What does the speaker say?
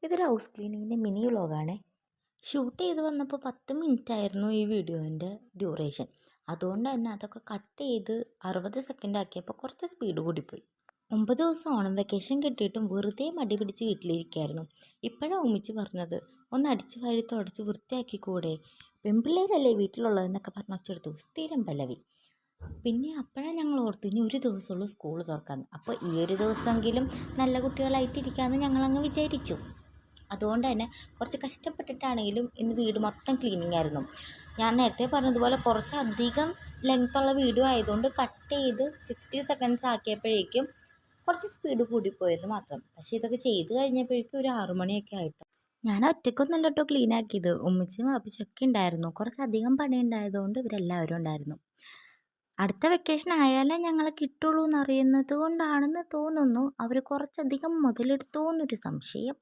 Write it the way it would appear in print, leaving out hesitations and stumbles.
ഇതൊരു house ക്ലീനിങ്ങിൻ്റെ mini വ്ളോഗാണേ. Shoot ചെയ്ത് വന്നപ്പോൾ 10 മിനിറ്റ് ആയിരുന്നു ഈ വീഡിയോൻ്റെ ഡ്യൂറേഷൻ. അതുകൊണ്ട് തന്നെ അതൊക്കെ കട്ട് ചെയ്ത് 60 സെക്കൻഡ് ആക്കിയപ്പോൾ കുറച്ച് സ്പീഡ് കൂടിപ്പോയി. 9 ദിവസം ഓണം വെക്കേഷൻ കിട്ടിയിട്ടും വെറുതെ മടി പിടിച്ച് വീട്ടിലിരിക്കുകയായിരുന്നു. ഇപ്പോഴാണ് ഉമ്മിച്ച് പറഞ്ഞത്, ഒന്ന് അടിച്ച് വാരി തുടച്ച് വൃത്തിയാക്കി കൂടെ, പെൺപിള്ളേരല്ലേ വീട്ടിലുള്ളതെന്നൊക്കെ പറഞ്ഞ് ഒച്ചെടുത്തു. സ്ഥിരം പല്ലവി. പിന്നെ അപ്പോഴാണ് ഞങ്ങൾ ഓർത്തു, ഇനി ഒരു ദിവസമുള്ളൂ സ്കൂൾ തുറക്കാമെന്ന്. അപ്പോൾ ഈ ഒരു ദിവസമെങ്കിലും നല്ല കുട്ടികളായിട്ടിരിക്കാമെന്ന് ഞങ്ങളങ്ങ് വിചാരിച്ചു. അതുകൊണ്ട് തന്നെ കുറച്ച് കഷ്ടപ്പെട്ടിട്ടാണെങ്കിലും ഇന്ന് വീട് മൊത്തം ക്ലീനിങ് ആയിരുന്നു. ഞാൻ നേരത്തെ പറഞ്ഞതുപോലെ കുറച്ചധികം ലെങ്ത്തുള്ള വീഡിയോ ആയതുകൊണ്ട് കട്ട് ചെയ്ത് 60 സെക്കൻഡ്സ് ആക്കിയപ്പോഴേക്കും കുറച്ച് സ്പീഡ് കൂടിപ്പോയെന്ന് മാത്രം. പക്ഷേ ഇതൊക്കെ ചെയ്ത് കഴിഞ്ഞപ്പോഴേക്കും ഒരു 6 മണിയൊക്കെ ആയിട്ടോ. ഞാൻ ഒറ്റയ്ക്കൊന്നല്ല കേട്ടോ ക്ലീൻ ആക്കിയത്. ഉമ്മച്ചിയും വാപ്പിച്ചൊക്കെ ഉണ്ടായിരുന്നു. കുറച്ചധികം പണി ഉണ്ടായതുകൊണ്ട് ഇവരെല്ലാവരും ഉണ്ടായിരുന്നു. അടുത്ത വെക്കേഷൻ ആയാലേ ഞങ്ങളെ കിട്ടുള്ളൂ എന്നറിയുന്നത് കൊണ്ടാണെന്ന് തോന്നുന്നു അവർ കുറച്ചധികം മുതലെടുത്തോ എന്നൊരു സംശയം.